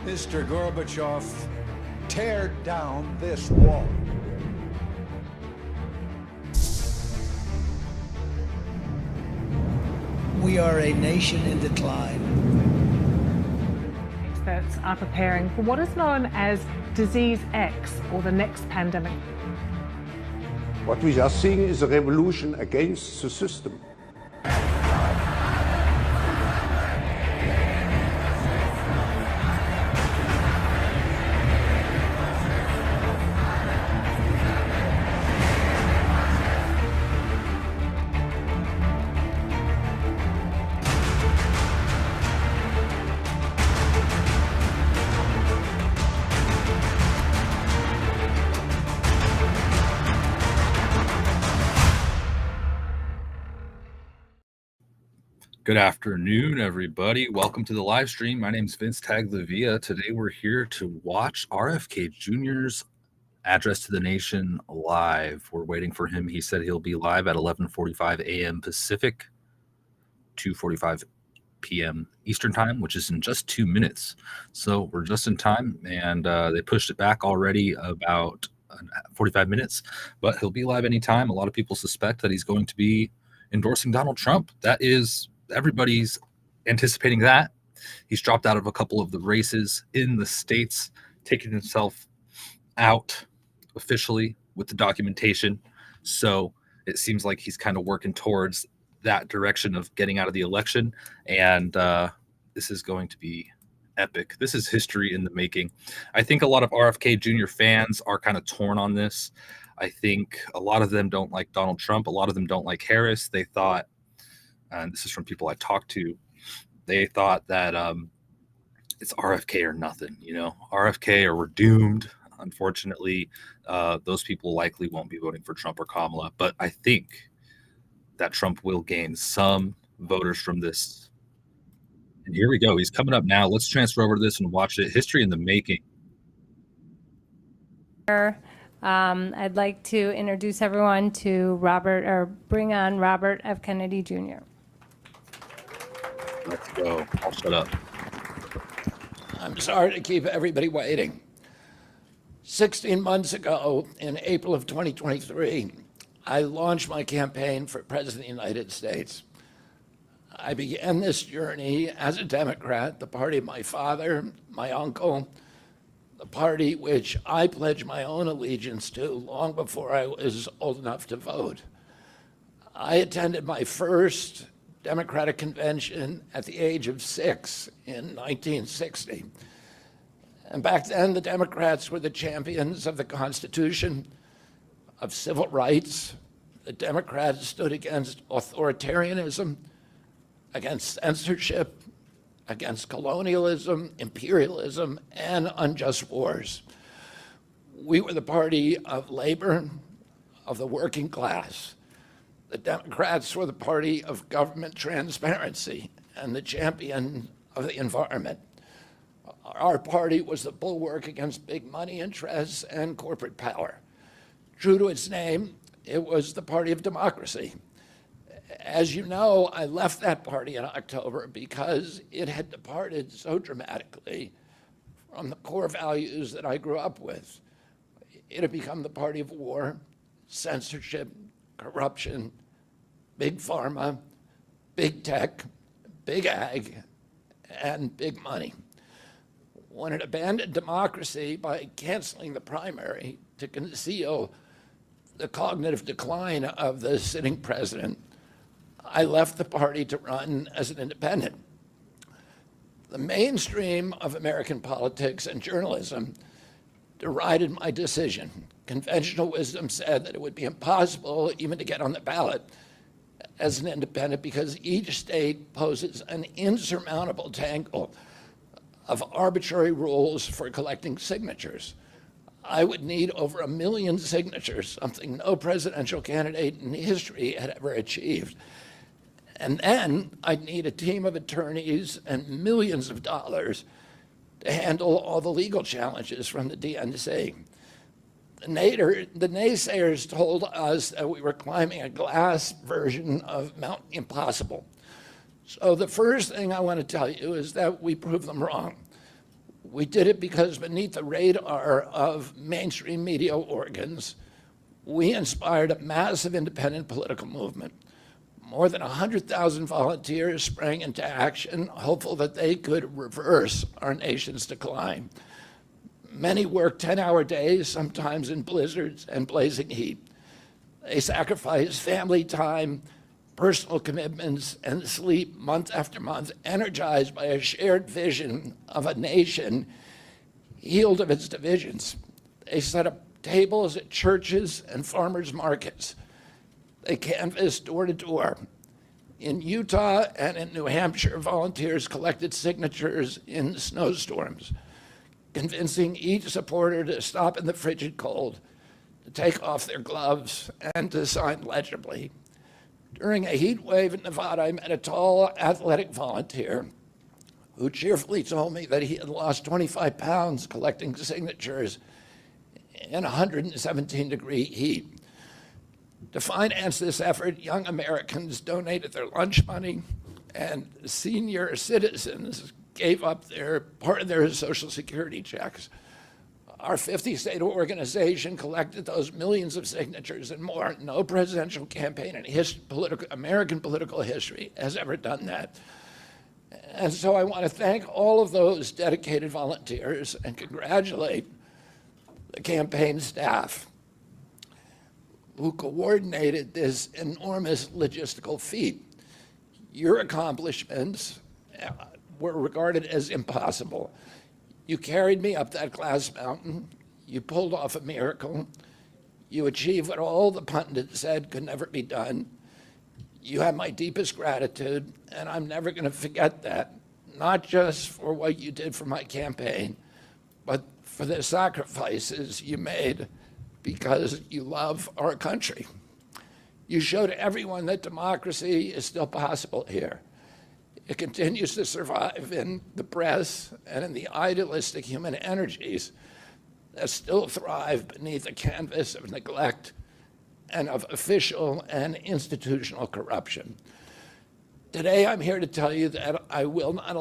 Mr. Gorbachev, tear down this wall. We are a nation in decline. Experts are preparing for what is known as Disease X, or the next pandemic. What we are seeing is a revolution against the system. Good afternoon, everybody. Welcome to the live stream. My name is Vince Tagliavia. Today we're here to watch RFK Jr.'s address to the nation live. We're waiting for him. He said he'll be live at 11:45 a.m. Pacific, 2:45 p.m. Eastern time, which is in just 2 minutes. So we're just in time, and they pushed it back already about 45 minutes, but he'll be live anytime. A lot of people suspect that he's going to be endorsing Donald Trump. That is, everybody's anticipating that. He's dropped out of a couple of the races in the states, taking himself out officially with the documentation. So it seems like he's kind of working towards that direction of getting out of the election. And this is going to be epic. This is history in the making. I think a lot of RFK Jr. fans are kind of torn on this. I think a lot of them don't like Donald Trump. A lot of them don't like Harris. They thought, and this is from people I talked to, they thought that it's RFK or nothing, RFK or we're doomed. Unfortunately, those people likely won't be voting for Trump or Kamala, but I think that Trump will gain some voters from this. And here we go. He's coming up now. Let's transfer over to this and watch it. History in the making. I'd like to introduce everyone to bring on Robert F. Kennedy Jr. Let's go. I'll shut up. I'm sorry to keep everybody waiting. 16 months ago, in April of 2023, I launched my campaign for President of the United States. I began this journey as a Democrat, the party of my father, my uncle, the party which I pledged my own allegiance to long before I was old enough to vote. I attended my first Democratic convention at the age of 6 in 1960. And back then, the Democrats were the champions of the Constitution, of civil rights. The Democrats stood against authoritarianism, against censorship, against colonialism, imperialism, and unjust wars. We were the party of labor, of the working class. The Democrats were the party of government transparency and the champion of the environment. Our party was the bulwark against big money interests and corporate power. True to its name, it was the party of democracy. As you know, I left that party in October because it had departed so dramatically from the core values that I grew up with. It had become the party of war, censorship, corruption, big pharma, big tech, big ag, and big money. When it abandoned democracy by canceling the primary to conceal the cognitive decline of the sitting president, I left the party to run as an independent. The mainstream of American politics and journalism derided my decision. Conventional wisdom said that it would be impossible even to get on the ballot as an independent because each state poses an insurmountable tangle of arbitrary rules for collecting signatures. I would need over 1 million signatures, something no presidential candidate in history had ever achieved. And then I'd need a team of attorneys and millions of dollars to handle all the legal challenges from the DNC. The naysayers told us that we were climbing a glass version of Mount Impossible. So the first thing I want to tell you is that we proved them wrong. We did it because beneath the radar of mainstream media organs, we inspired a massive independent political movement. More than 100,000 volunteers sprang into action, hopeful that they could reverse our nation's decline. Many worked 10-hour days, sometimes in blizzards and blazing heat. They sacrificed family time, personal commitments, and sleep month after month, energized by a shared vision of a nation healed of its divisions. They set up tables at churches and farmers' markets. They canvassed door to door. In Utah and in New Hampshire, volunteers collected signatures in snowstorms, convincing each supporter to stop in the frigid cold, to take off their gloves, and to sign legibly. During a heat wave in Nevada, I met a tall, athletic volunteer who cheerfully told me that he had lost 25 pounds collecting signatures in 117-degree heat. To finance this effort, young Americans donated their lunch money, and senior citizens gave up part of their Social Security checks. Our 50-state organization collected those millions of signatures and more. No presidential campaign in American political history has ever done that. And so I want to thank all of those dedicated volunteers and congratulate the campaign staff who coordinated this enormous logistical feat. Your accomplishments were regarded as impossible. You carried me up that glass mountain. You pulled off a miracle. You achieved what all the pundits said could never be done. You have my deepest gratitude, and I'm never going to forget that, not just for what you did for my campaign, but for the sacrifices you made because you love our country. You showed everyone that democracy is still possible here. It continues to survive in the press and in the idealistic human energies that still thrive beneath a canvas of neglect and of official and institutional corruption. Today, I'm here to tell you that I will not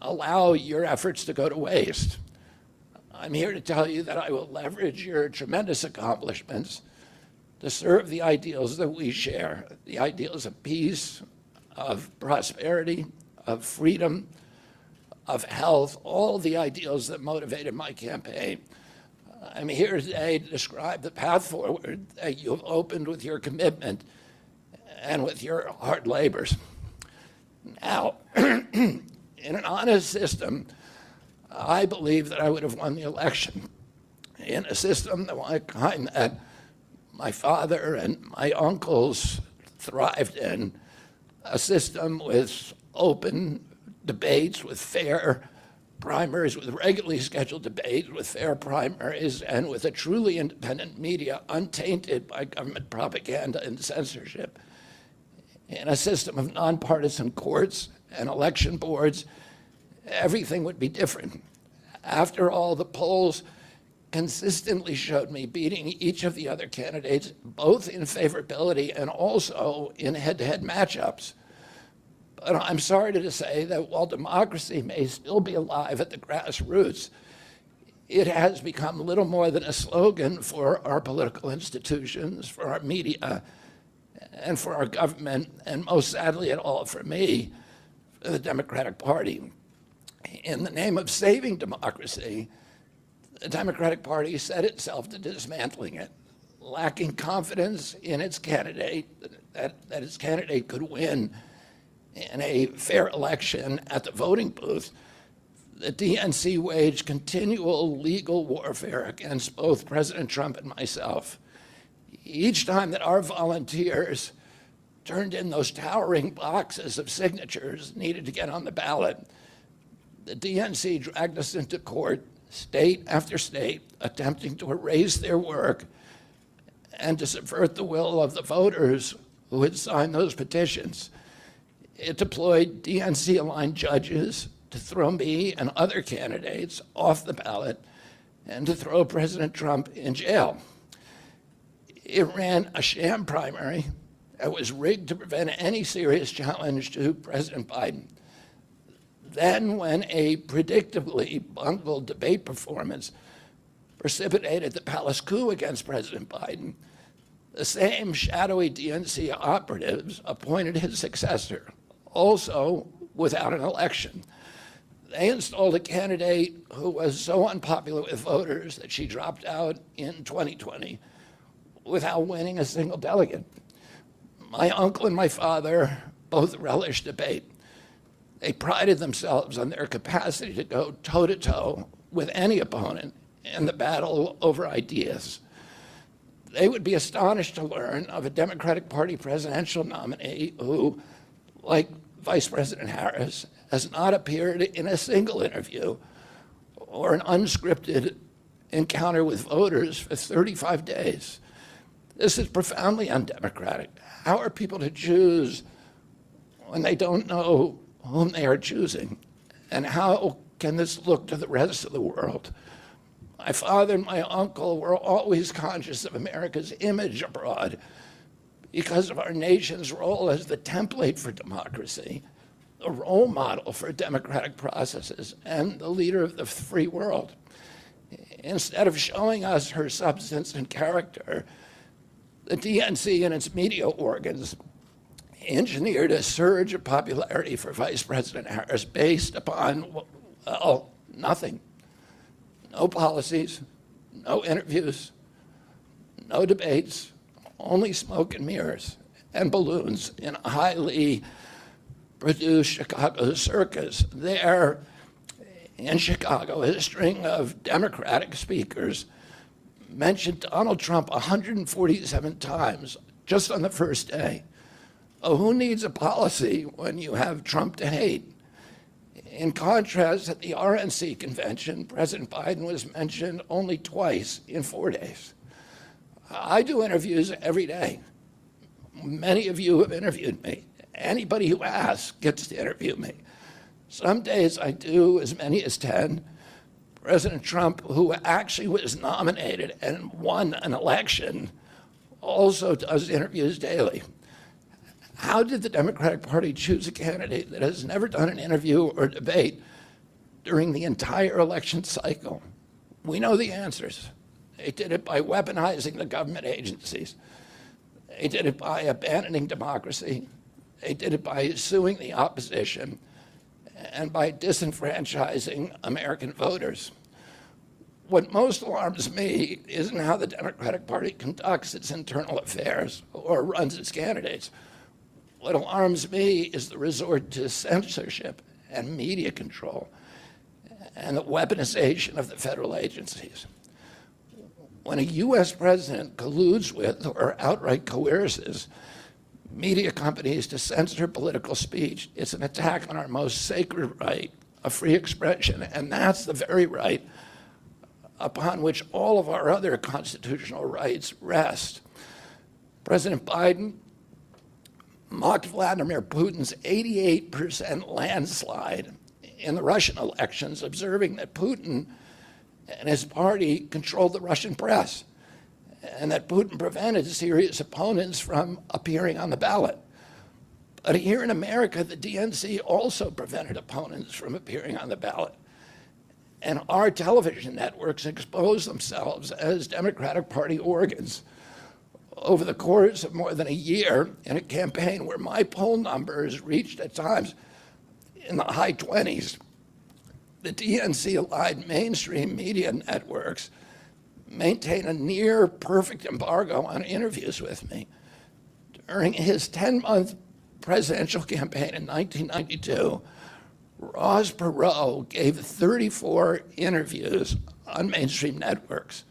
allow your efforts to go to waste. I'm here to tell you that I will leverage your tremendous accomplishments to serve the ideals that we share, the ideals of peace, of prosperity, of freedom, of health, all the ideals that motivated my campaign. I'm here today to describe the path forward that you have opened with your commitment and with your hard labors. Now, in an honest system, I believe that I would have won the election. In a system the kind that my father and my uncles thrived in, a system with open debates, with fair primaries, with regularly scheduled debates, with fair primaries, and with a truly independent media untainted by government propaganda and censorship. In a system of nonpartisan courts and election boards, everything would be different. After all, the polls consistently showed me beating each of the other candidates, both in favorability and also in head-to-head matchups. But I'm sorry to say that while democracy may still be alive at the grassroots, it has become little more than a slogan for our political institutions, for our media, and for our government, and most sadly at all for me, for the Democratic Party. In the name of saving democracy, the Democratic Party set itself to dismantling it, lacking confidence in its candidate, that its candidate could win in a fair election at the voting booth. The DNC waged continual legal warfare against both President Trump and myself. Each time that our volunteers turned in those towering boxes of signatures needed to get on the ballot, the DNC dragged us into court, state after state, attempting to erase their work and to subvert the will of the voters who had signed those petitions. It deployed DNC-aligned judges to throw me and other candidates off the ballot and to throw President Trump in jail. It ran a sham primary that was rigged to prevent any serious challenge to President Biden. Then, when a predictably bungled debate performance precipitated the palace coup against President Biden, the same shadowy DNC operatives appointed his successor, also without an election. They installed a candidate who was so unpopular with voters that she dropped out in 2020 without winning a single delegate. My uncle and my father both relished debate. They prided themselves on their capacity to go toe-to-toe with any opponent in the battle over ideas. They would be astonished to learn of a Democratic Party presidential nominee who, like Vice President Harris, has not appeared in a single interview or an unscripted encounter with voters for 35 days. This is profoundly undemocratic. How are people to choose when they don't know whom they are choosing? And how can this look to the rest of the world? My father and my uncle were always conscious of America's image abroad because of our nation's role as the template for democracy, the role model for democratic processes, and the leader of the free world. Instead of showing us her substance and character, the DNC and its media organs engineered a surge of popularity for Vice President Harris based upon, well, nothing. No policies, no interviews, no debates, only smoke and mirrors and balloons in a highly produced Chicago circus. There in Chicago, a string of Democratic speakers mentioned Donald Trump 147 times just on the first day. Oh, who needs a policy when you have Trump to hate? In contrast, at the RNC convention, President Biden was mentioned only twice in 4 days. I do interviews every day. Many of you have interviewed me. Anybody who asks gets to interview me. Some days I do as many as 10. President Trump, who actually was nominated and won an election, also does interviews daily. How did the Democratic Party choose a candidate that has never done an interview or debate during the entire election cycle? We know the answers. They did it by weaponizing the government agencies. They did it by abandoning democracy. They did it by suing the opposition and by disenfranchising American voters. What most alarms me isn't how the Democratic Party conducts its internal affairs or runs its candidates. What alarms me is the resort to censorship and media control and the weaponization of the federal agencies. When a U.S. president colludes with or outright coerces media companies to censor political speech, it's an attack on our most sacred right of free expression, and that's the very right upon which all of our other constitutional rights rest. President Biden mocked Vladimir Putin's 88% landslide in the Russian elections, observing that Putin and his party controlled the Russian press and that Putin prevented serious opponents from appearing on the ballot. But here in America, the DNC also prevented opponents from appearing on the ballot. And our television networks exposed themselves as Democratic Party organs. Over the course of more than a year, in a campaign where my poll numbers reached at times in the high 20s, the DNC-allied mainstream media networks maintain a near perfect embargo on interviews with me. During his 10-month presidential campaign in 1992, Ross Perot gave 34 interviews on mainstream networks.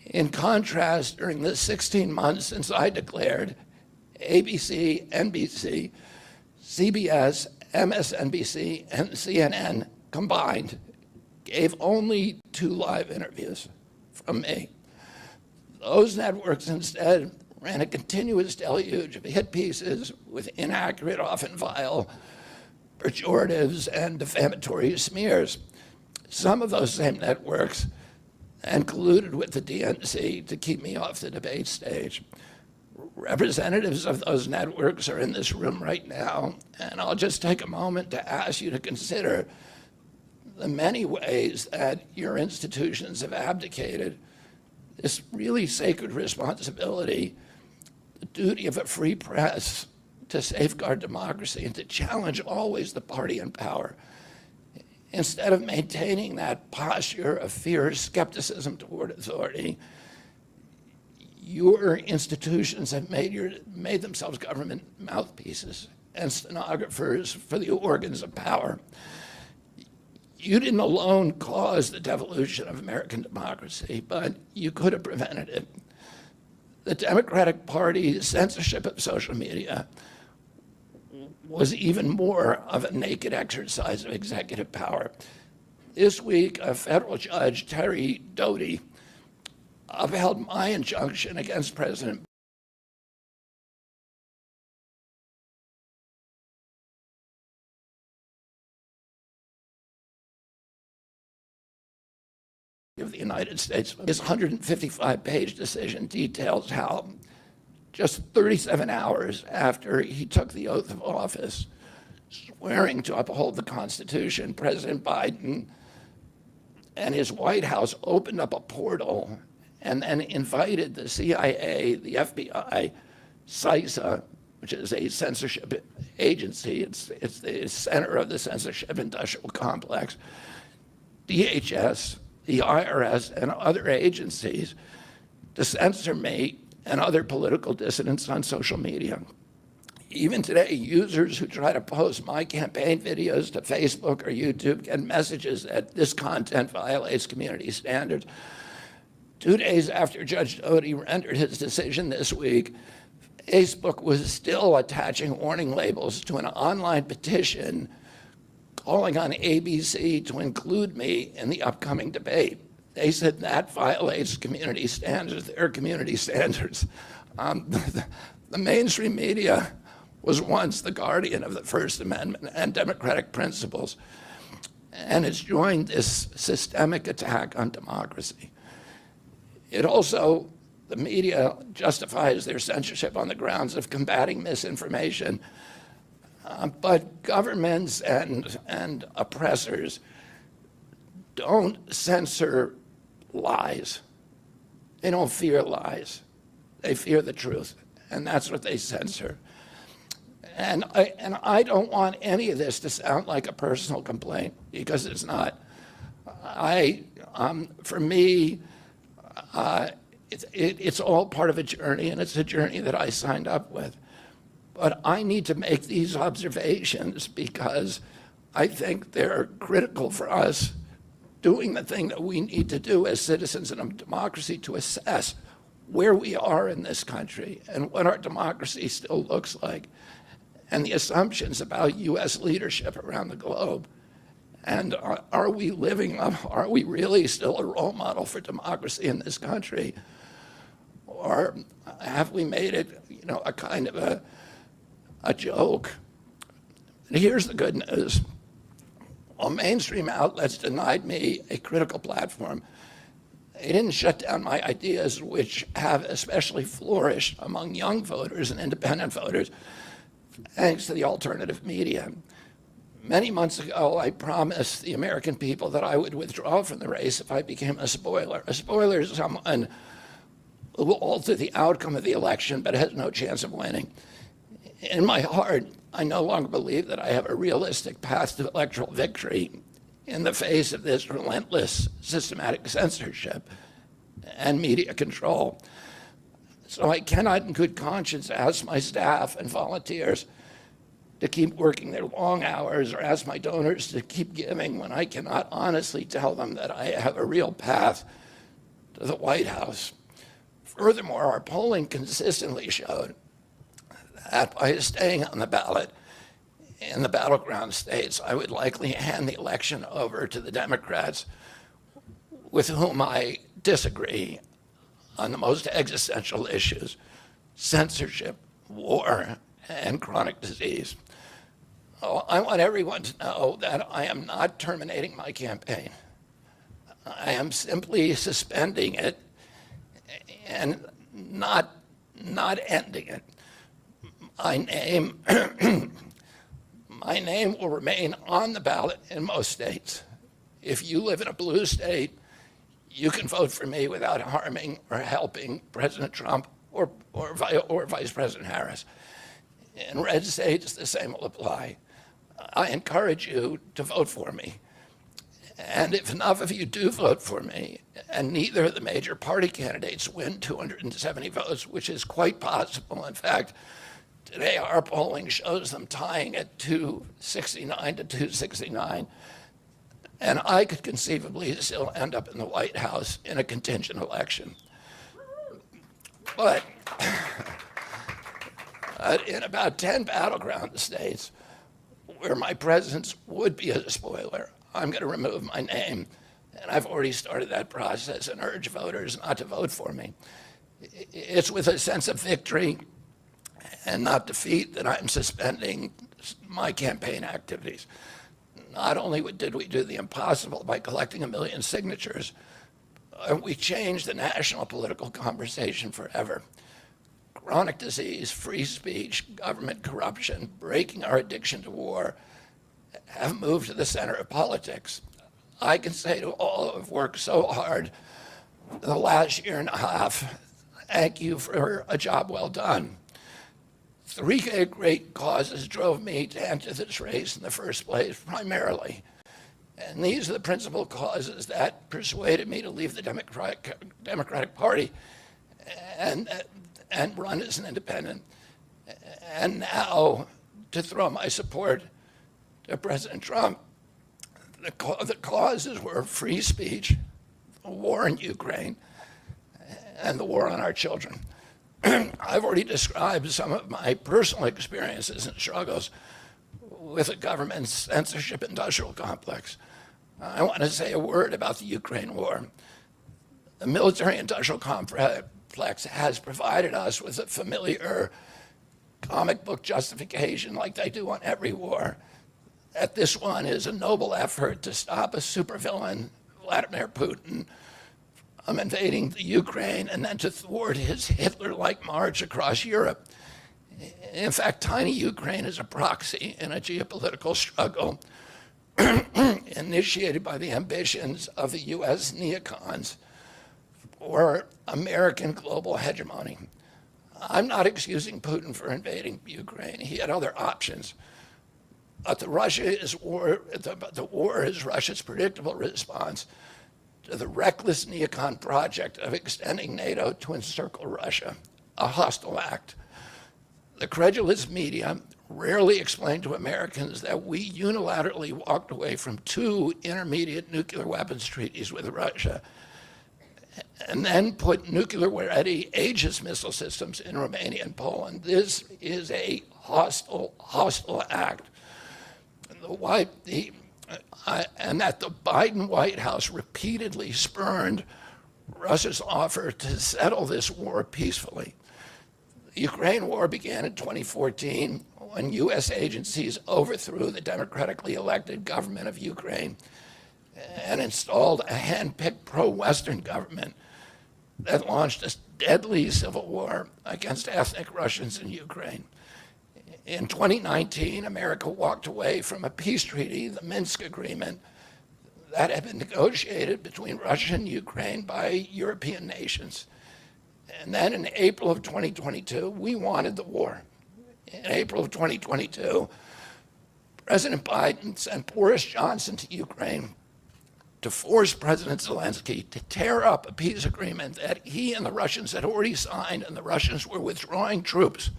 In contrast, during the 16 months since I declared, ABC, NBC, CBS, MSNBC, and CNN combined gave only 2 live interviews from me. Those networks instead ran a continuous deluge of hit pieces with inaccurate, often vile, pejoratives and defamatory smears. Some of those same networks and colluded with the DNC to keep me off the debate stage. Representatives of those networks are in this room right now, and I'll just take a moment to ask you to consider the many ways that your institutions have abdicated this really sacred responsibility, the duty of a free press to safeguard democracy and to challenge always the party in power. Instead of maintaining that posture of fear, skepticism toward authority, your institutions have made themselves government mouthpieces and stenographers for the organs of power. You didn't alone cause the devolution of American democracy, but you could have prevented it. The Democratic Party's censorship of social media was even more of a naked exercise of executive power. This week, a federal judge, Terry Doty, upheld my injunction against President of the United States. His 155-page decision details how just 37 hours after he took the oath of office, swearing to uphold the Constitution, President Biden and his White House opened up a portal and then invited the CIA, the FBI, CISA, which is a censorship agency, it's the center of the censorship industrial complex, DHS, the IRS, and other agencies to censor me and other political dissidents on social media. Even today, users who try to post my campaign videos to Facebook or YouTube get messages that this content violates community standards. 2 days after Judge Doty rendered his decision this week, Facebook was still attaching warning labels to an online petition calling on ABC to include me in the upcoming debate. They said that violates community standards, their community standards. The mainstream media was once the guardian of the First Amendment and democratic principles, and it's joined this systemic attack on democracy. It also, the media justifies their censorship on the grounds of combating misinformation, but governments and oppressors don't censor lies. They don't fear lies. They fear the truth, and that's what they censor. And I don't want any of this to sound like a personal complaint, because it's not. For me, it's all part of a journey, and it's a journey that I signed up with. But I need to make these observations because I think they're critical for us doing the thing that we need to do as citizens in a democracy to assess where we are in this country and what our democracy still looks like, and the assumptions about U.S. leadership around the globe. And are we living up, are we really still a role model for democracy in this country? Or have we made it, a kind of a joke? And here's the good news. While mainstream outlets denied me a critical platform, they didn't shut down my ideas, which have especially flourished among young voters and independent voters, thanks to the alternative media. Many months ago, I promised the American people that I would withdraw from the race if I became a spoiler. A spoiler is someone who will alter the outcome of the election but has no chance of winning. In my heart, I no longer believe that I have a realistic path to electoral victory in the face of this relentless systematic censorship and media control. So I cannot in good conscience ask my staff and volunteers to keep working their long hours or ask my donors to keep giving when I cannot honestly tell them that I have a real path to the White House. Furthermore, our polling consistently showed that by staying on the ballot in the battleground states, I would likely hand the election over to the Democrats with whom I disagree on the most existential issues: censorship, war, and chronic disease. Oh, I want everyone to know that I am not terminating my campaign. I am simply suspending it and not not ending it. My name, my name will remain on the ballot in most states. If you live in a blue state, you can vote for me without harming or helping President Trump or Vice President Harris. In red states, the same will apply. I encourage you to vote for me. And if enough of you do vote for me, and neither of the major party candidates win 270 votes, which is quite possible. In fact, today our polling shows them tying at 269 to 269. And I could conceivably still end up in the White House in a contingent election. But in about 10 battleground states where my presence would be a spoiler, I'm going to remove my name. And I've already started that process and urge voters not to vote for me. It's with a sense of victory and not defeat that I'm suspending my campaign activities. Not only did we do the impossible by collecting 1 million signatures, we changed the national political conversation forever. Chronic disease, free speech, government corruption, breaking our addiction to war have moved to the center of politics. I can say to all who have worked so hard in the last year and a half, thank you for a job well done. 3 great causes drove me to enter this race in the first place, primarily. And these are the principal causes that persuaded me to leave the Democratic Party and run as an independent. And now to throw my support to President Trump. The causes were free speech, the war in Ukraine, and the war on our children. I've already described some of my personal experiences and struggles with the government's censorship industrial complex. I want to say a word about the Ukraine war. The military industrial complex has provided us with a familiar comic book justification like they do on every war, that this one is a noble effort to stop a supervillain, Vladimir Putin, from invading the Ukraine and then to thwart his Hitler-like march across Europe. In fact, tiny Ukraine is a proxy in a geopolitical struggle initiated by the ambitions of the U.S. neocons for American global hegemony. I'm not excusing Putin for invading Ukraine. He had other options. But the war is Russia's predictable response to the reckless neocon project of extending NATO to encircle Russia, a hostile act. The credulous media rarely explain to Americans that we unilaterally walked away from 2 intermediate nuclear weapons treaties with Russia and then put nuclear-ready Aegis missile systems in Romania and Poland. This is a hostile act. And that the Biden White House repeatedly spurned Russia's offer to settle this war peacefully. The Ukraine war began in 2014 when U.S. agencies overthrew the democratically elected government of Ukraine and installed a hand-picked pro-Western government that launched a deadly civil war against ethnic Russians in Ukraine. In 2019, America walked away from a peace treaty, the Minsk Agreement, that had been negotiated between Russia and Ukraine by European nations. And then in April of 2022, we wanted the war. In April of 2022, President Biden sent Boris Johnson to Ukraine to force President Zelensky to tear up a peace agreement that he and the Russians had already signed, and the Russians were withdrawing troops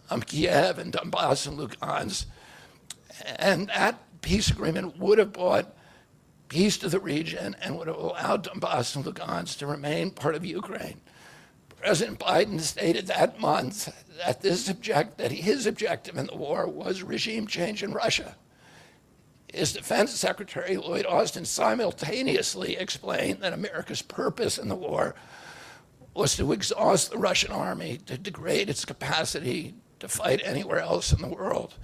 from Kiev and Donbass and Lugansk. And that peace agreement would have brought peace to the region and would have allowed Donbass and Lugansk to remain part of Ukraine. President Biden stated that month that his objective in the war was regime change in Russia. His Defense Secretary, Lloyd Austin, simultaneously explained that America's purpose in the war was to exhaust the Russian army, to degrade its capacity to fight anywhere else in the world.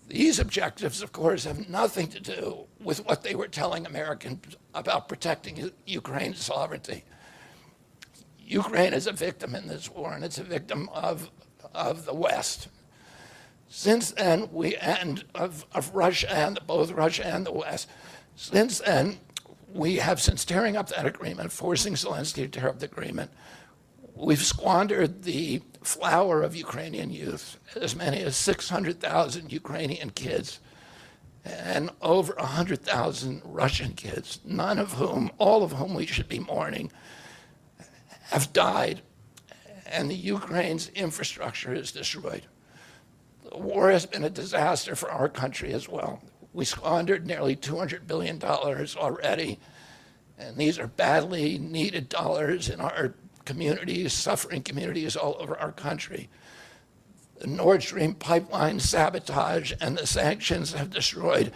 These objectives, of course, have nothing to do with what they were telling Americans about protecting Ukraine's sovereignty. Ukraine is a victim in this war, and it's a victim of the West. Since then, of Russia and both Russia and the West. Since then, we have, since tearing up that agreement, forcing Zelensky to tear up the agreement, we've squandered the flower of Ukrainian youth, as many as 600,000 Ukrainian kids and over 100,000 Russian kids, all of whom we should be mourning, have died, and the Ukraine's infrastructure is destroyed. The war has been a disaster for our country as well. We squandered nearly $200 billion already, and these are badly needed dollars in our communities, suffering communities all over our country. The Nord Stream pipeline sabotage and the sanctions have destroyed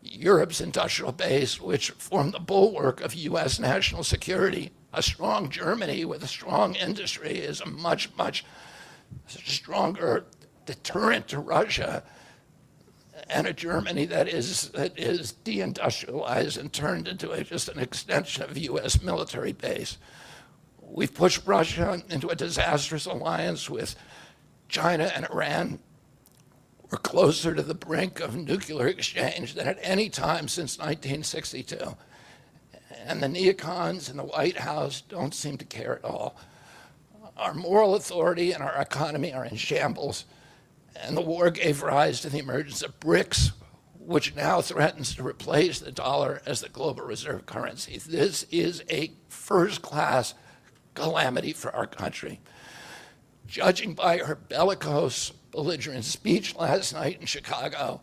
Europe's industrial base, which formed the bulwark of U.S. national security. A strong Germany with a strong industry is a much, much stronger deterrent to Russia, and a Germany that is deindustrialized and turned into just an extension of a U.S. military base. We've pushed Russia into a disastrous alliance with China and Iran. We're closer to the brink of nuclear exchange than at any time since 1962. And the neocons in the White House don't seem to care at all. Our moral authority and our economy are in shambles, and the war gave rise to the emergence of BRICS, which now threatens to replace the dollar as the global reserve currency. This is a first-class calamity for our country. Judging by her bellicose, belligerent speech last night in Chicago,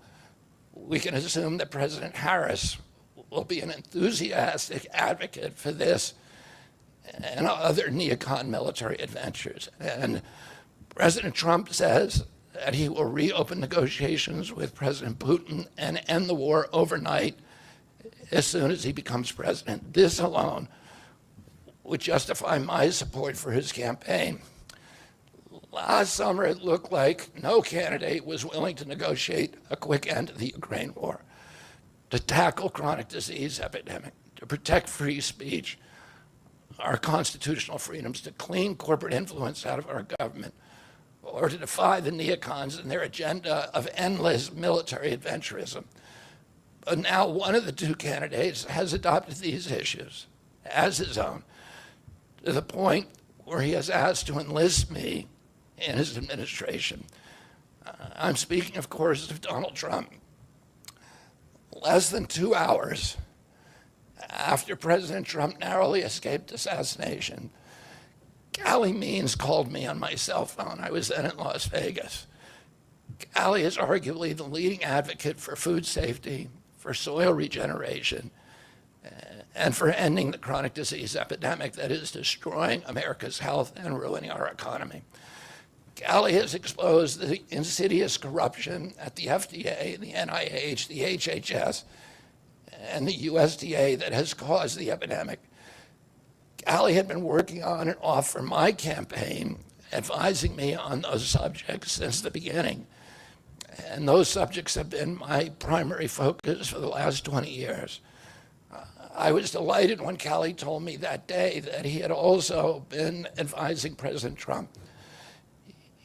we can assume that President Harris will be an enthusiastic advocate for this and other neocon military adventures. And President Trump says that he will reopen negotiations with President Putin and end the war overnight as soon as he becomes president. This alone would justify my support for his campaign. Last summer, it looked like no candidate was willing to negotiate a quick end to the Ukraine war, to tackle chronic disease epidemic, to protect free speech, our constitutional freedoms, to clean corporate influence out of our government, or to defy the neocons and their agenda of endless military adventurism. But now one of the two candidates has adopted these issues as his own, to the point where he has asked to enlist me in his administration. I'm speaking, of course, of Donald Trump. Less than 2 hours after President Trump narrowly escaped assassination, Callie Means called me on my cell phone. I was then in Las Vegas. Callie is arguably the leading advocate for food safety, for soil regeneration, and for ending the chronic disease epidemic that is destroying America's health and ruining our economy. Callie has exposed the insidious corruption at the FDA, the NIH, the HHS, and the USDA that has caused the epidemic. Callie had been working on and off for my campaign, advising me on those subjects since the beginning. And those subjects have been my primary focus for the last 20 years. I was delighted when Callie told me that day that he had also been advising President Trump.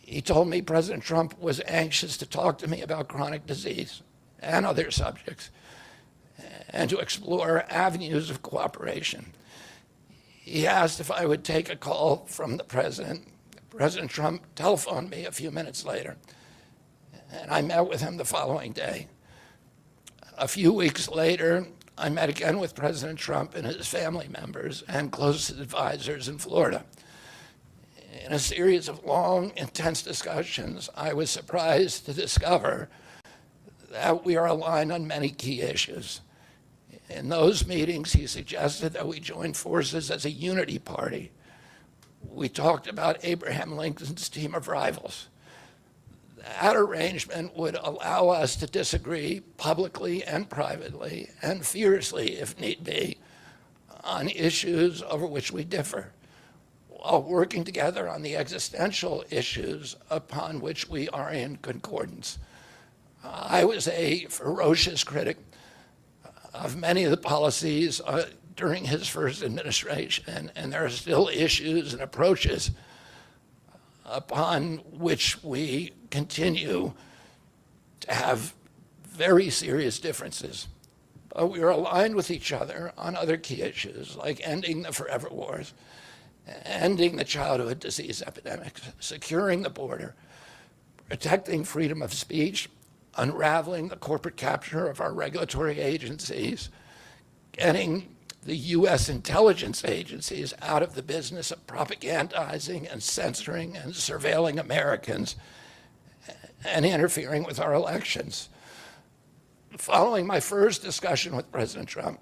He told me President Trump was anxious to talk to me about chronic disease and other subjects and to explore avenues of cooperation. He asked if I would take a call from the president. President Trump telephoned me a few minutes later, and I met with him the following day. A few weeks later, I met again with President Trump and his family members and closest advisors in Florida. In a series of long, intense discussions, I was surprised to discover that we are aligned on many key issues. In those meetings, he suggested that we join forces as a unity party. We talked about Abraham Lincoln's team of rivals. That arrangement would allow us to disagree publicly and privately, and fiercely if need be, on issues over which we differ, while working together on the existential issues upon which we are in concordance. I was a ferocious critic of many of the policies during his first administration, and there are still issues and approaches upon which we continue to have very serious differences. But we are aligned with each other on other key issues, like ending the forever wars, ending the childhood disease epidemics, securing the border, protecting freedom of speech, unraveling the corporate capture of our regulatory agencies, getting the U.S. intelligence agencies out of the business of propagandizing and censoring and surveilling Americans and interfering with our elections. Following my first discussion with President Trump,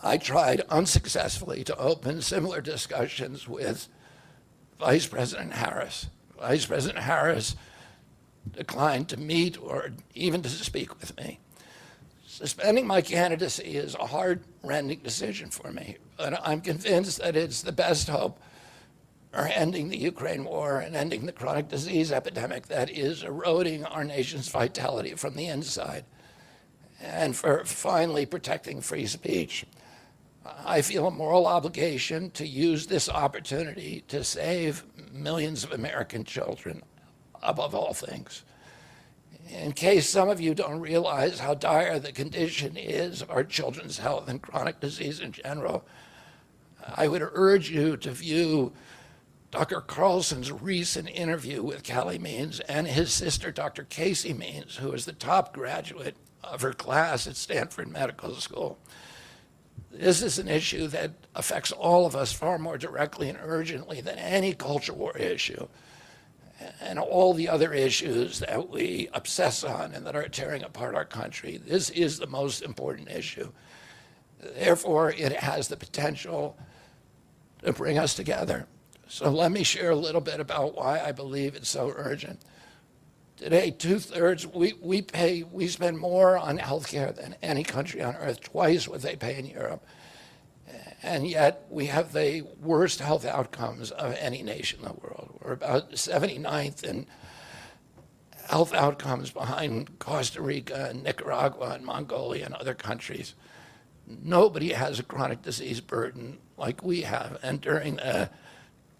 I tried unsuccessfully to open similar discussions with Vice President Harris. Vice President Harris declined to meet or even to speak with me. Suspending my candidacy is a heart-rending decision for me, but I'm convinced that it's the best hope for ending the Ukraine war and ending the chronic disease epidemic that is eroding our nation's vitality from the inside, and for finally protecting free speech. I feel a moral obligation to use this opportunity to save millions of American children, above all things. In case some of you don't realize how dire the condition is of our children's health and chronic disease in general, I would urge you to view Dr. Carlson's recent interview with Callie Means and his sister, Dr. Casey Means, who is the top graduate of her class at Stanford Medical School. This is an issue that affects all of us far more directly and urgently than any culture war issue and all the other issues that we obsess on and that are tearing apart our country. This is the most important issue. Therefore, it has the potential to bring us together. So let me share a little bit about why I believe it's so urgent. Today, 2/3, we spend more on healthcare than any country on earth, twice what they pay in Europe. And yet we have the worst health outcomes of any nation in the world. We're about 79th in health outcomes behind Costa Rica and Nicaragua and Mongolia and other countries. Nobody has a chronic disease burden like we have. And during the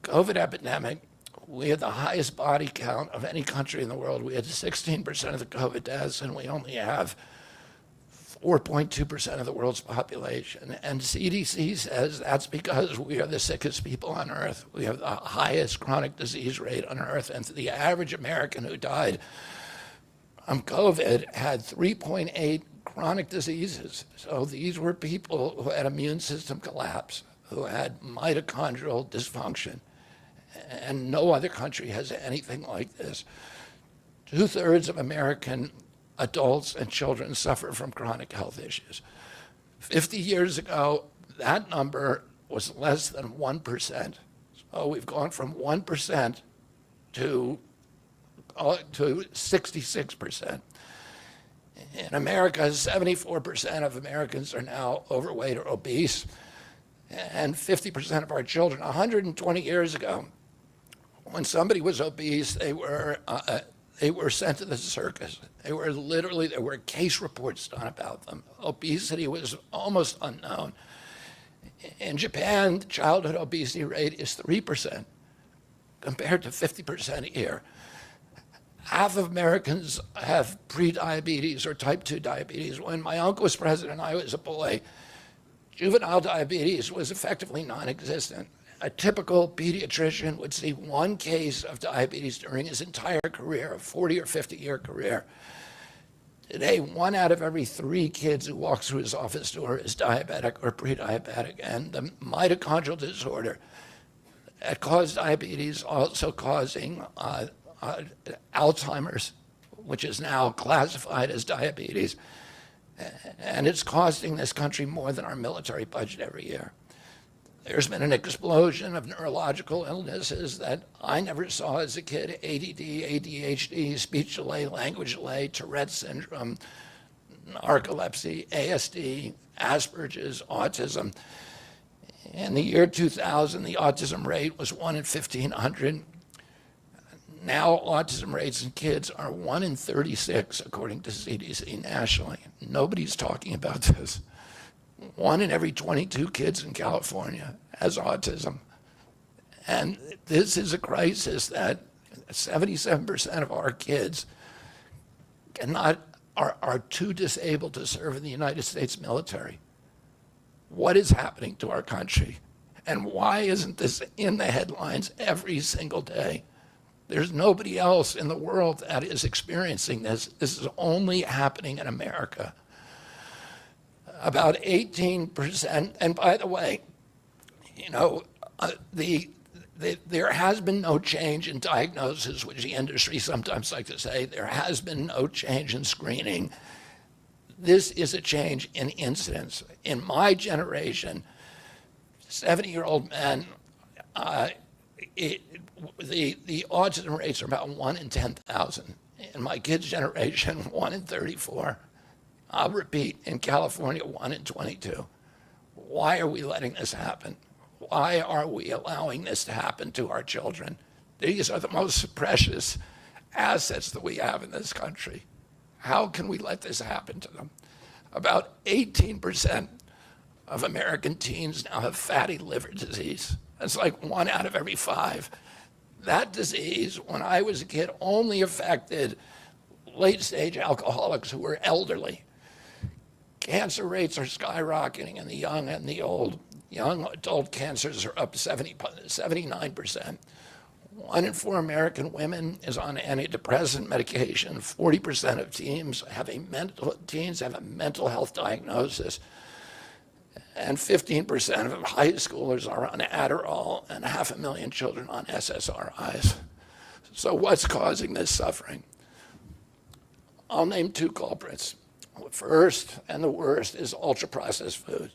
COVID epidemic, we had the highest body count of any country in the world. We had 16% of the COVID deaths, and we only have 4.2% of the world's population. And CDC says that's because we are the sickest people on earth. We have the highest chronic disease rate on earth. And the average American who died from COVID had 3.8 chronic diseases. So these were people who had immune system collapse, who had mitochondrial dysfunction. And no other country has anything like this. 2/3 of American adults and children suffer from chronic health issues. 50 years ago, that number was less than 1%. So we've gone from 1% to 66%. In America, 74% of Americans are now overweight or obese, and 50% of our children. 120 years ago, when somebody was obese, they were sent to the circus. There were case reports done about them. Obesity was almost unknown. In Japan, the childhood obesity rate is 3% compared to 50% here. Half of Americans have prediabetes or type 2 diabetes. When my uncle was president, I was a boy, juvenile diabetes was effectively non-existent. A typical pediatrician would see one case of diabetes during his entire career, a 40 or 50-year career. Today, 1 out of every 3 kids who walks through his office door is diabetic or pre-diabetic, and the mitochondrial disorder that caused diabetes also causing Alzheimer's, which is now classified as diabetes, and it's costing this country more than our military budget every year. There's been an explosion of neurological illnesses that I never saw as a kid: ADD, ADHD, speech delay, language delay, Tourette's syndrome, narcolepsy, ASD, Asperger's, autism. In the year 2000, the autism rate was 1 in 1,500. Now autism rates in kids are 1 in 36, according to CDC nationally. Nobody's talking about this. 1 in every 22 kids in California has autism. And this is a crisis that 77% of our kids are too disabled to serve in the United States military. What is happening to our country? And why isn't this in the headlines every single day? There's nobody else in the world that is experiencing this. This is only happening in America. About 18%, and by the way, you know, there has been no change in diagnosis, which the industry sometimes like to say. There has been no change in screening. This is a change in incidence. In my generation, 70-year-old men, the autism rates are about 1 in 10,000. In my kids' generation, 1 in 34. I'll repeat, in California, 1 in 22. Why are we letting this happen? Why are we allowing this to happen to our children? These are the most precious assets that we have in this country. How can we let this happen to them? About 18% of American teens now have fatty liver disease. That's like 1 out of every 5. That disease, when I was a kid, only affected late-stage alcoholics who were elderly. Cancer rates are skyrocketing in the young and the old. Young adult cancers are up 79%. 1 in 4 American women is on antidepressant medication. 40% of teens have a mental health diagnosis. And 15% of high schoolers are on Adderall, and 500,000 children on SSRIs. So what's causing this suffering? I'll name 2 culprits. First, and the worst, is ultra-processed food.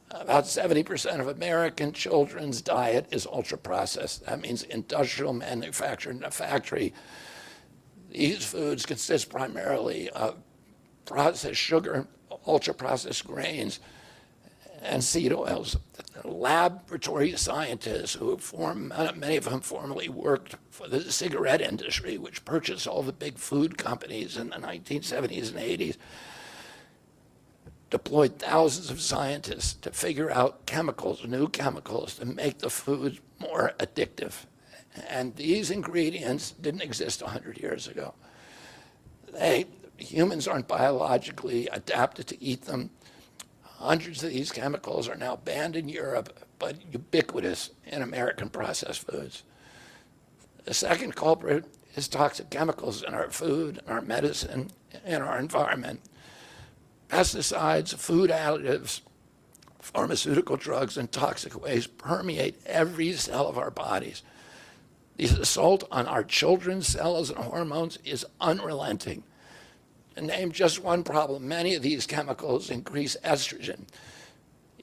About 70% of American children's diet is ultra-processed. That means industrial manufactured in a factory. These foods consist primarily of processed sugar, ultra-processed grains, and seed oils. Laboratory scientists who many of them formerly worked for the cigarette industry, which purchased all the big food companies in the 1970s and 80s, deployed thousands of scientists to figure out new chemicals to make the food more addictive. And these ingredients didn't exist 100 years ago. Humans aren't biologically adapted to eat them. Hundreds of these chemicals are now banned in Europe, but ubiquitous in American processed foods. The second culprit is toxic chemicals in our food, in our medicine, in our environment. Pesticides, food additives, pharmaceutical drugs, and toxic waste permeate every cell of our bodies. The assault on our children's cells and hormones is unrelenting. To name just one problem, many of these chemicals increase estrogen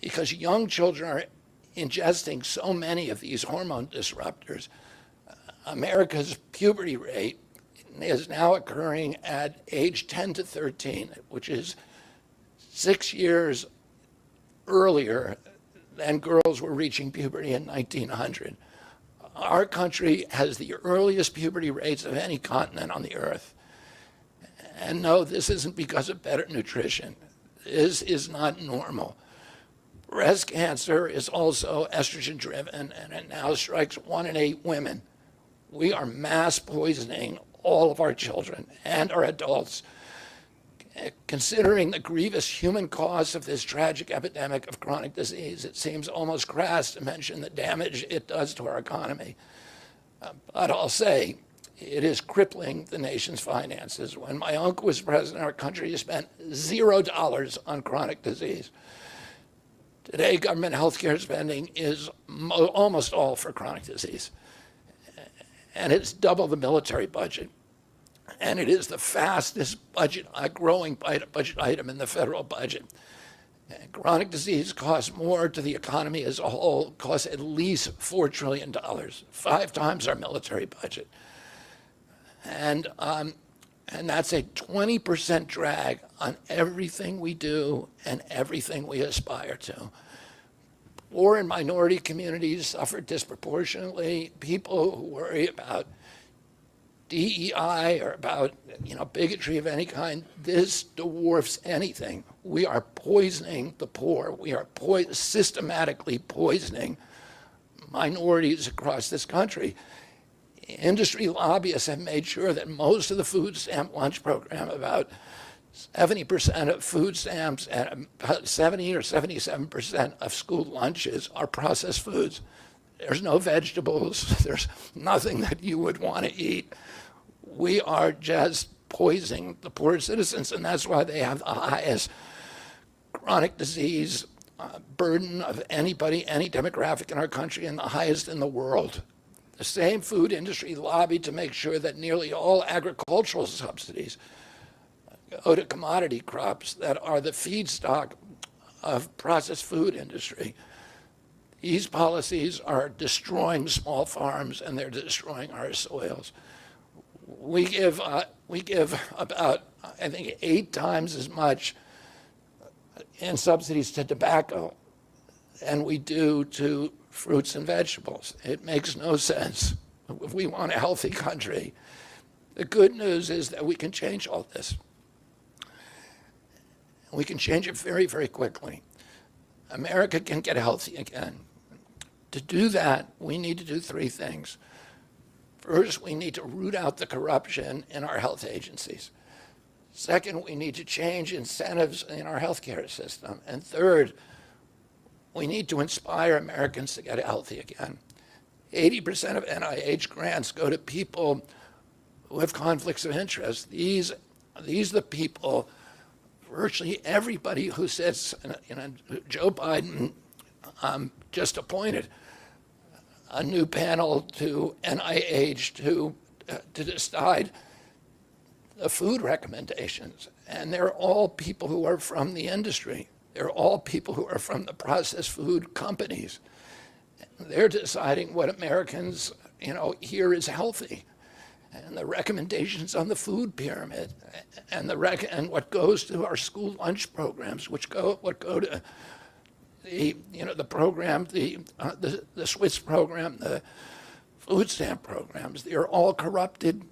because young children are ingesting so many of these hormone disruptors. America's puberty rate is now occurring at age 10 to 13, which is 6 years earlier than girls were reaching puberty in 1900. Our country has the earliest puberty rates of any continent on the earth. And no, this isn't because of better nutrition. This is not normal. Breast cancer is also estrogen driven, and it now strikes 1 in 8 women. We are mass poisoning all of our children and our adults. Considering the grievous human cost of this tragic epidemic of chronic disease, it seems almost crass to mention the damage it does to our economy. But I'll say, it is crippling the nation's finances. When my uncle was president, our country spent $0 on chronic disease. Today, government health care spending is almost all for chronic disease. And it's double the military budget. And it is the fastest growing budget item in the federal budget. And chronic disease costs more to the economy as a whole, costs at least $4 trillion, 5 times our military budget. And that's a 20% drag on everything we do and everything we aspire to. Poor and minority communities suffer disproportionately. People who worry about DEI or about bigotry of any kind. This dwarfs anything. We are poisoning the poor. We are systematically poisoning minorities across this country. Industry lobbyists have made sure that most of the food stamp lunch program, about 70% of food stamps and about 70 or 77% of school lunches are processed foods. There's no vegetables. There's nothing that you would want to eat. We are just poisoning the poor citizens, and that's why they have the highest chronic disease burden of anybody, any demographic in our country, and the highest in the world. The same food industry lobbied to make sure that nearly all agricultural subsidies go to commodity crops that are the feedstock of processed food industry. These policies are destroying small farms, and they're destroying our soils. We give about, I think, 8 times as much in subsidies to tobacco than we do to fruits and vegetables. It makes no sense if we want a healthy country. The good news is that we can change all this. We can change it very, very quickly. America can get healthy again. To do that, we need to do 3 things. First, we need to root out the corruption in our health agencies. Second, we need to change incentives in our healthcare system. And third, we need to inspire Americans to get healthy again. 80% of NIH grants go to people who have conflicts of interest. These are the people, virtually everybody who sits, Joe Biden just appointed a new panel to NIH to decide the food recommendations. And they're all people who are from the industry. They're all people who are from the processed food companies. They're deciding what Americans, here is healthy. And the recommendations on the food pyramid and what goes to our school lunch programs, what go to the program, the Swiss program, the food stamp programs. They're all corrupted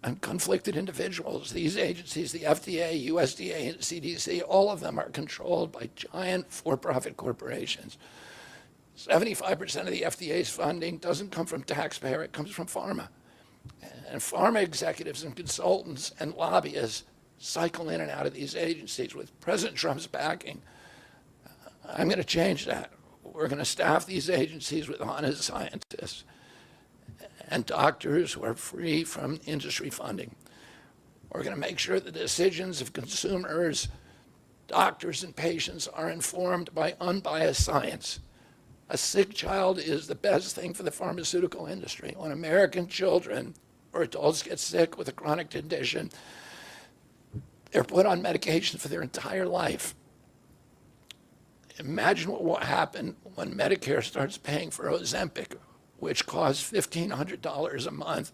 and conflicted individuals. These agencies, the FDA, USDA, and CDC, all of them are controlled by giant for-profit corporations. 75% of the FDA's funding doesn't come from taxpayer, it comes from pharma. And pharma executives and consultants and lobbyists cycle in and out of these agencies. With President Trump's backing, I'm going to change that. We're going to staff these agencies with honest scientists and doctors who are free from industry funding. We're going to make sure the decisions of consumers, doctors, and patients are informed by unbiased science. A sick child is the best thing for the pharmaceutical industry. When American children or adults get sick with a chronic condition, they're put on medication for their entire life. Imagine what will happen when Medicare starts paying for Ozempic, which costs $1,500 a month,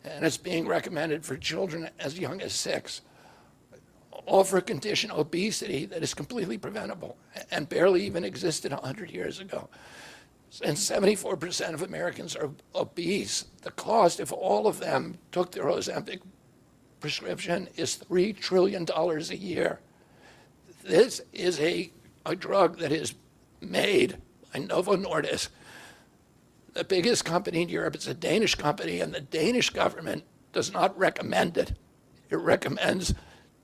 and it's being recommended for children as young as 6, all for a condition, obesity, that is completely preventable and barely even existed 100 years ago. And 74% of Americans are obese. The cost, if all of them took their Ozempic prescription, is $3 trillion a year. This is a drug that is made by Novo Nordisk, the biggest company in Europe. It's a Danish company, and the Danish government does not recommend it. It recommends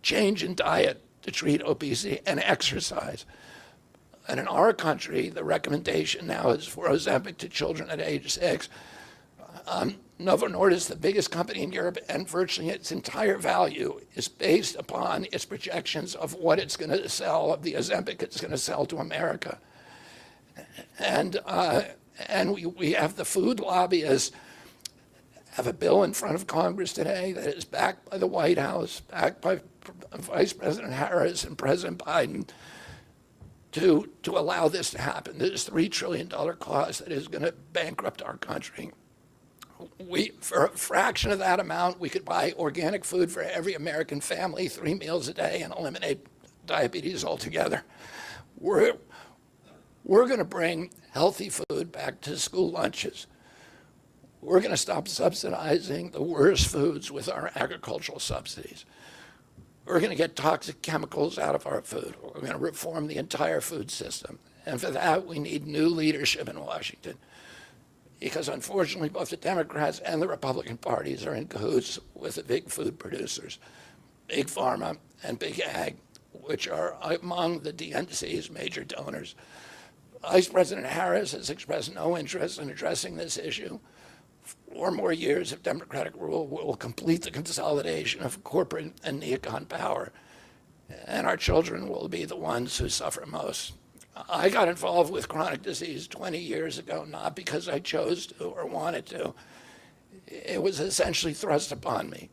change in diet to treat obesity and exercise. And in our country, the recommendation now is for Ozempic to children at age 6. Novo Nordisk, the biggest company in Europe, and virtually its entire value is based upon its projections of what it's going to sell, of the Ozempic it's going to sell to America. And we have the food lobbyists have a bill in front of Congress today that is backed by the White House, backed by Vice President Harris and President Biden to allow this to happen. This $3 trillion cost that is going to bankrupt our country. For a fraction of that amount, we could buy organic food for every American family, 3 meals a day, and eliminate diabetes altogether. We're going to bring healthy food back to school lunches. We're going to stop subsidizing the worst foods with our agricultural subsidies. We're going to get toxic chemicals out of our food. We're going to reform the entire food system. And for that, we need new leadership in Washington. Because unfortunately, both the Democrats and the Republican parties are in cahoots with the big food producers, Big Pharma and Big Ag, which are among the DNC's major donors. Vice President Harris has expressed no interest in addressing this issue. 4 more years of Democratic rule will complete the consolidation of corporate and neocon power, and our children will be the ones who suffer most. I got involved with chronic disease 20 years ago, not because I chose to or wanted to. It was essentially thrust upon me.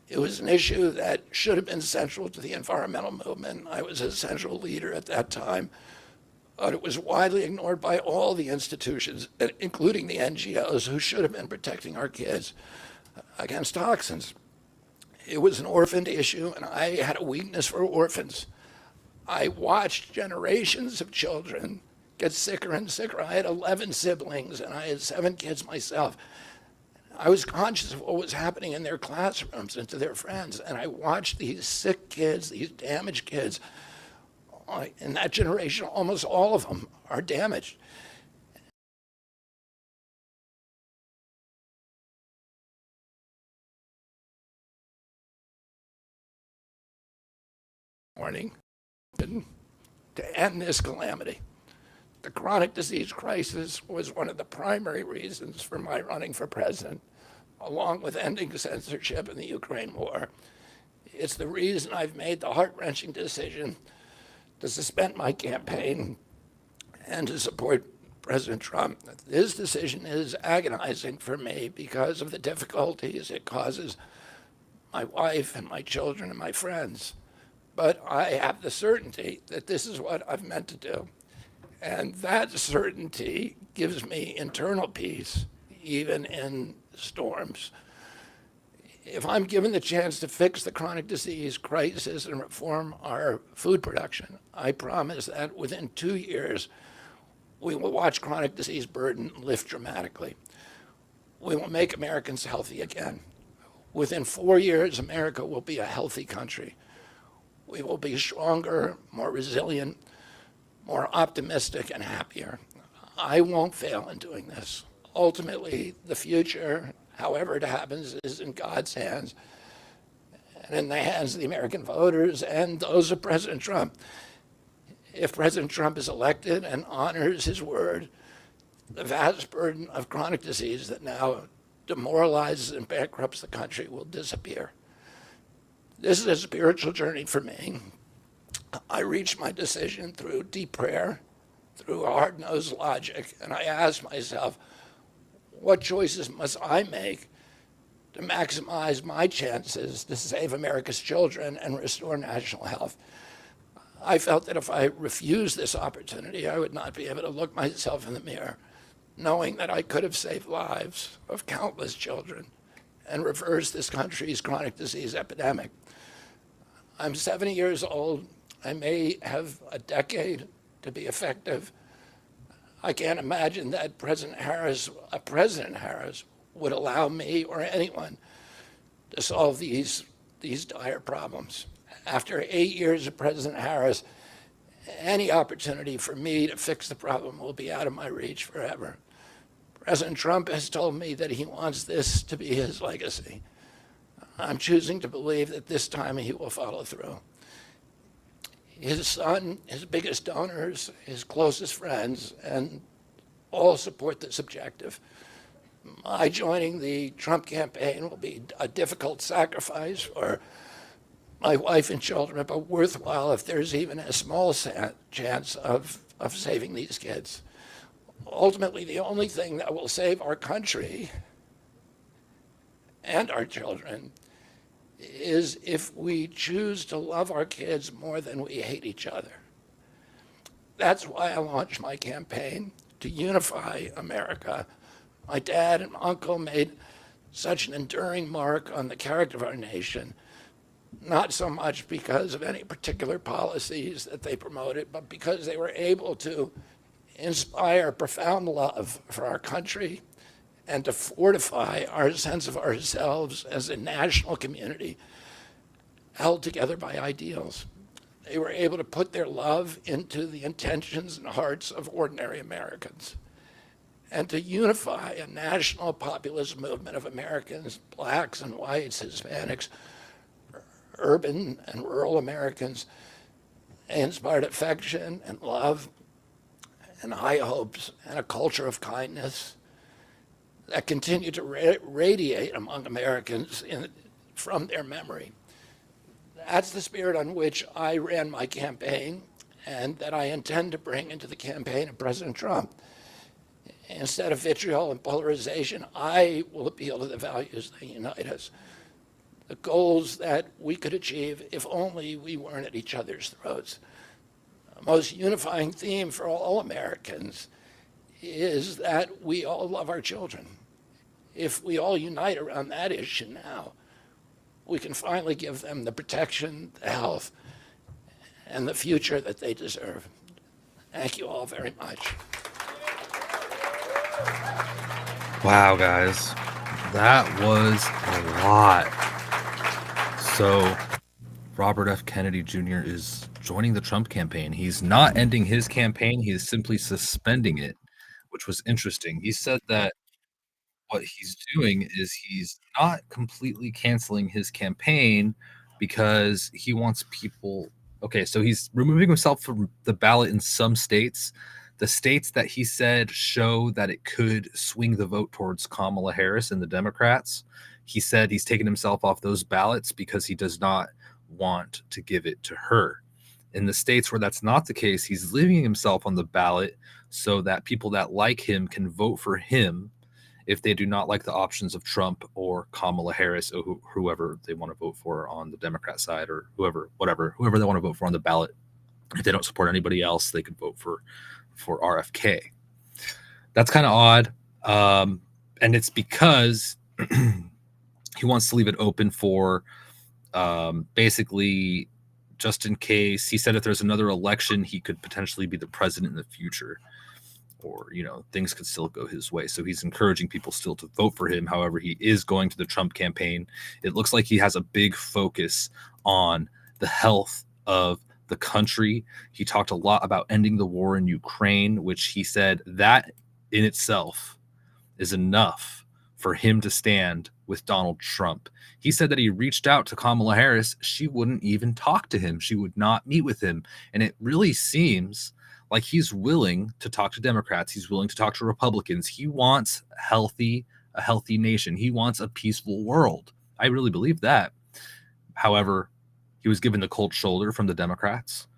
It was an issue that should have been central to the environmental movement. I was a central leader at that time, but it was widely ignored by all the institutions, including the NGOs, who should have been protecting our kids against toxins. It was an orphaned issue, and I had a weakness for orphans. I watched generations of children get sicker and sicker. I had 11 siblings, and I had 7 kids myself. I was conscious of what was happening in their classrooms and to their friends, and I watched these sick kids, these damaged kids. In that generation, almost all of them are damaged. Morning to end this calamity. The chronic disease crisis was one of the primary reasons for my running for president, along with ending censorship in the Ukraine war. It's the reason I've made the heart-wrenching decision to suspend my campaign and to support President Trump. This decision is agonizing for me because of the difficulties it causes my wife and my children and my friends. But I have the certainty that this is what I've meant to do. And that certainty gives me internal peace, even in storms. If I'm given the chance to fix the chronic disease crisis and reform our food production, I promise that within 2 years, we will watch chronic disease burden lift dramatically. We will make Americans healthy again. Within 4 years, America will be a healthy country. We will be stronger, more resilient, more optimistic, and happier. I won't fail in doing this. Ultimately, the future, however it happens, is in God's hands and in the hands of the American voters and those of President Trump. If President Trump is elected and honors his word, the vast burden of chronic disease that now demoralizes and bankrupts the country will disappear. This is a spiritual journey for me. I reached my decision through deep prayer, through hard-nosed logic, and I asked myself, what choices must I make to maximize my chances to save America's children and restore national health? I felt that if I refused this opportunity, I would not be able to look myself in the mirror, knowing that I could have saved lives of countless children and reversed this country's chronic disease epidemic. I'm 70 years old. I may have a decade to be effective. I can't imagine that President Harris would allow me or anyone to solve these dire problems. After 8 years of President Harris, any opportunity for me to fix the problem will be out of my reach forever. President Trump has told me that he wants this to be his legacy. I'm choosing to believe that this time he will follow through. His son, his biggest donors, his closest friends, and all support this objective. My joining the Trump campaign will be a difficult sacrifice for my wife and children, but worthwhile if there's even a small chance of saving these kids. Ultimately, the only thing that will save our country and our children is if we choose to love our kids more than we hate each other. That's why I launched my campaign to unify America. My dad and uncle made such an enduring mark on the character of our nation, not so much because of any particular policies that they promoted, but because they were able to inspire profound love for our country and to fortify our sense of ourselves as a national community held together by ideals. They were able to put their love into the intentions and hearts of ordinary Americans and to unify a national populist movement of Americans, blacks and whites, Hispanics, urban and rural Americans. They inspired affection and love and high hopes and a culture of kindness that continue to radiate among Americans from their memory. That's the spirit on which I ran my campaign and that I intend to bring into the campaign of President Trump. Instead of vitriol and polarization, I will appeal to the values that unite us, the goals that we could achieve if only we weren't at each other's throats. The most unifying theme for all Americans is that we all love our children. If we all unite around that issue now, we can finally give them the protection, the health, and the future that they deserve. Thank you all very much. Wow, guys, that was a lot. So Robert F. Kennedy Jr. is joining the Trump campaign. He's not ending his campaign. He is simply suspending it, which was interesting. He said that what he's doing is he's not completely canceling his campaign because he wants people. Okay, so he's removing himself from the ballot in some states. The states that he said show that it could swing the vote towards Kamala Harris and the Democrats. He said he's taken himself off those ballots because he does not want to give it to her. In the states where that's not the case, he's leaving himself on the ballot so that people that like him can vote for him if they do not like the options of Trump or Kamala Harris or whoever they want to vote for on the Democrat side, or whoever they want to vote for on the ballot. If they don't support anybody else, they could vote for RFK. That's kind of odd. And it's because he wants to leave it open for basically just in case. He said if there's another election, he could potentially be the president in the future, or, you know, things could still go his way. So he's encouraging people still to vote for him. However, he is going to the Trump campaign. It looks like he has a big focus on the health of the country. He talked a lot about ending the war in Ukraine, which he said that in itself is enough for him to stand with Donald Trump. He said that he reached out to Kamala Harris. She wouldn't even talk to him. She would not meet with him. And it really seems like he's willing to talk to Democrats. He's willing to talk to Republicans. He wants a healthy nation. He wants a peaceful world. I really believe that. However, he was given the cold shoulder from the Democrats.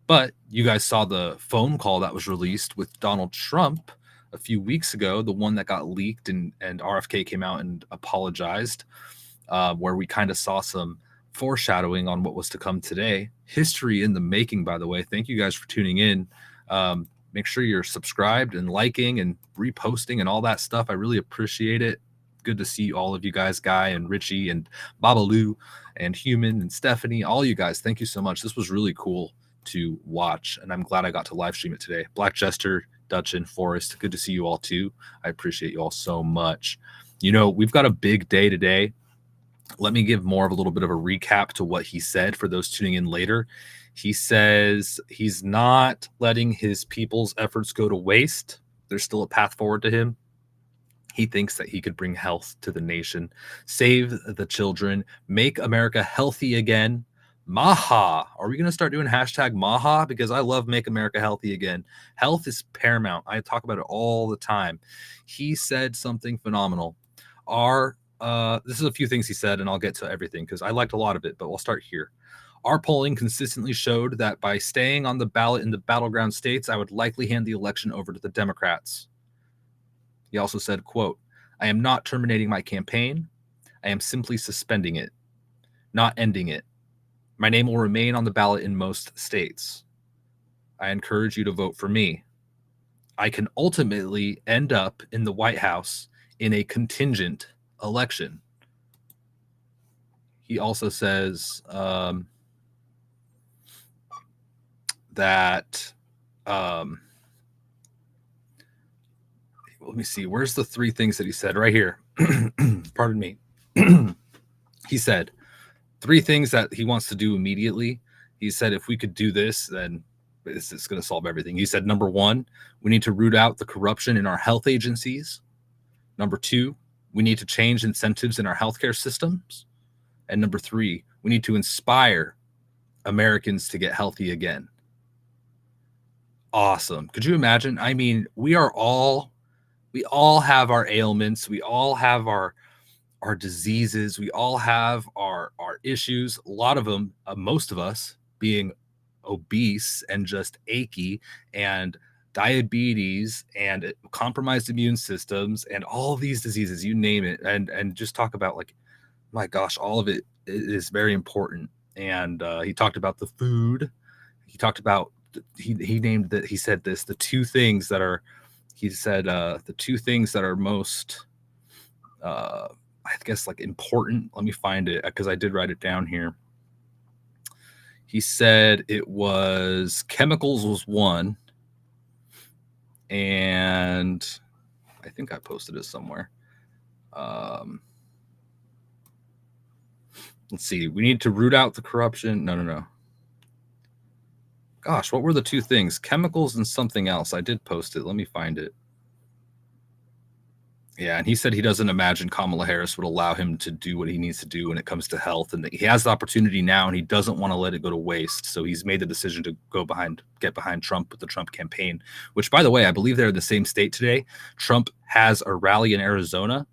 But you guys saw the phone call that was released with Donald Trump a few weeks ago, the one that got leaked, and RFK came out and apologized, where we kind of saw some foreshadowing on what was to come today. History in the making, by the way. Thank you guys for tuning in. Make sure you're subscribed and liking and reposting and all that stuff. I really appreciate it. Good to see all of you guys, Guy and Richie and Babalu and Human and Stephanie, all you guys. Thank you so much. This was really cool to watch, and I'm glad I got to live stream it today. Black Jester, Dutchin, Forrest, good to see you all too. I appreciate you all so much. You know, we've got a big day today. Let me give more of a little bit of a recap to what he said for those tuning in later. He says he's not letting his people's efforts go to waste. There's still a path forward to him. He thinks that he could bring health to the nation, save the children, make America healthy again. MAHA. Are we going to start doing hashtag MAHA? Because I love Make America Healthy Again. Health is paramount. I talk about it all the time. He said something phenomenal. This is a few things he said, and I'll get to everything because I liked a lot of it, but we'll start here. Our polling consistently showed that by staying on the ballot in the battleground states, I would likely hand the election over to the Democrats. He also said, quote, I am not terminating my campaign. I am simply suspending it, not ending it. My name will remain on the ballot in most states. I encourage you to vote for me. I can ultimately end up in the White House in a contingent election. He also says that let me see. Where's the 3 things that he said? Right here. Pardon me. He said 3 things that he wants to do immediately. He said, if we could do this, then it's going to solve everything. He said, number 1, we need to root out the corruption in our health agencies. Number 2, we need to change incentives in our healthcare systems. And number 3, we need to inspire Americans to get healthy again. Awesome. Could you imagine? I mean, we all have our ailments. We all have our diseases. We all have our issues. A lot of them, most of us being obese and just achy and diabetes and compromised immune systems and all these diseases, you name it. And just talk about, like, my gosh, all of it is very important. And he talked about the food. He talked about, he named that, he said this, the 2 things that are, he said, the 2 things that are most, I guess, like, important. Let me find it because I did write it down here. He said it was chemicals was 1. And I think I posted it somewhere. Let's see. We need to root out the corruption. No. Gosh, what were the 2 things? Chemicals and something else. I did post it. Let me find it. Yeah, and he said he doesn't imagine Kamala Harris would allow him to do what he needs to do when it comes to health, and that he has the opportunity now, and he doesn't want to let it go to waste. So he's made the decision to get behind Trump with the Trump campaign, which, by the way, I believe they're in the same state today. Trump has a rally in Arizona.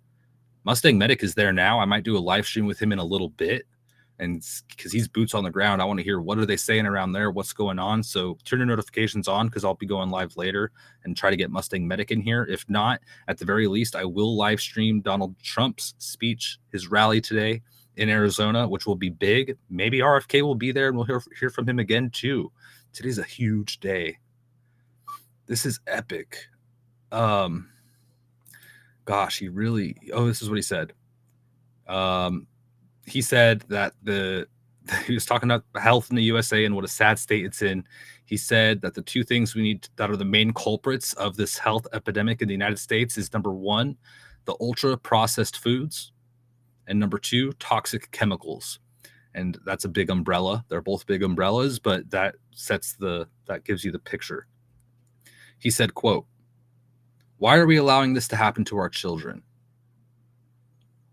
Mustang Medic is there now. I might do a live stream with him in a little bit, and because he's boots on the ground, I want to hear what are they saying around there, what's going on. So turn your notifications on because I'll be going live later and try to get Mustang Medic in here. If not, at the very least, I will live stream Donald Trump's speech, his rally today in Arizona, which will be big. Maybe RFK will be there and we'll hear from him again too. Today's a huge day. This is epic. Gosh, he really, this is what he said. He said that he was talking about health in the USA and what a sad state it's in. He said that the 2 things we need that are the main culprits of this health epidemic in the United States is, number 1, the ultra processed foods, and number 2, toxic chemicals. And that's a big umbrella. They're both big umbrellas, but that gives you the picture. He said, quote, "Why are we allowing this to happen to our children?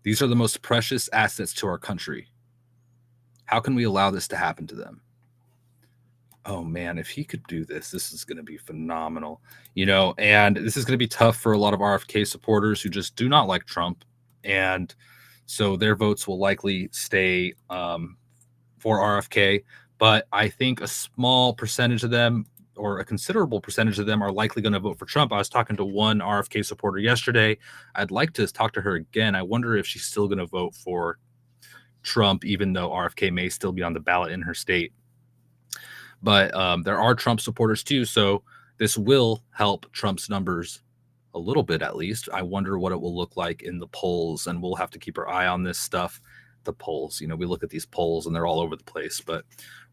These are the most precious assets to our country. How can we allow this to happen to them?" Oh man, if he could do this, this is going to be phenomenal. And this is going to be tough for a lot of RFK supporters who just do not like Trump. And so their votes will likely stay for RFK. But I think a small percentage of them, or a considerable percentage of them, are likely going to vote for Trump. I was talking to one RFK supporter yesterday. I'd like to talk to her again. I wonder if she's still going to vote for Trump, even though RFK may still be on the ballot in her state. But there are Trump supporters too, so this will help Trump's numbers a little bit at least. I wonder what it will look like in the polls, and we'll have to keep our eye on this stuff. The polls, we look at these polls and they're all over the place, but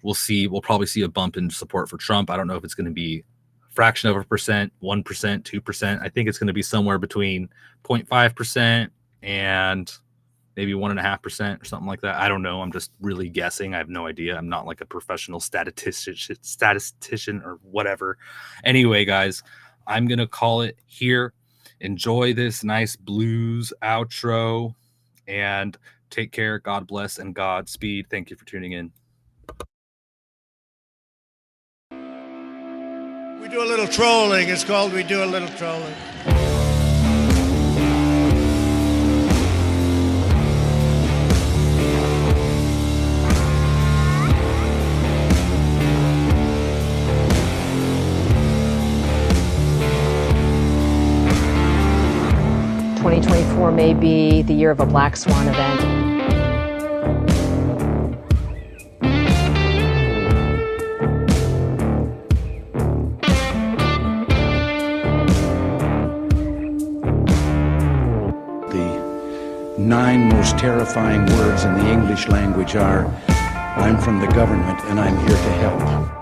we'll see. We'll probably see a bump in support for Trump. I don't know if it's going to be a fraction of a percent, 1%, 2%. I think it's going to be somewhere between 0.5% and maybe 1.5% or something like that. I don't know. I'm just really guessing. I have no idea. I'm not like a professional statistician or whatever. Anyway, guys, I'm going to call it here. Enjoy this nice blues outro and take care. God bless and Godspeed. Thank you for tuning in. We do a little trolling. It's called We Do a Little Trolling. 2024 may be the year of a black swan event. The 9 most terrifying words in the English language are, "I'm from the government and I'm here to help."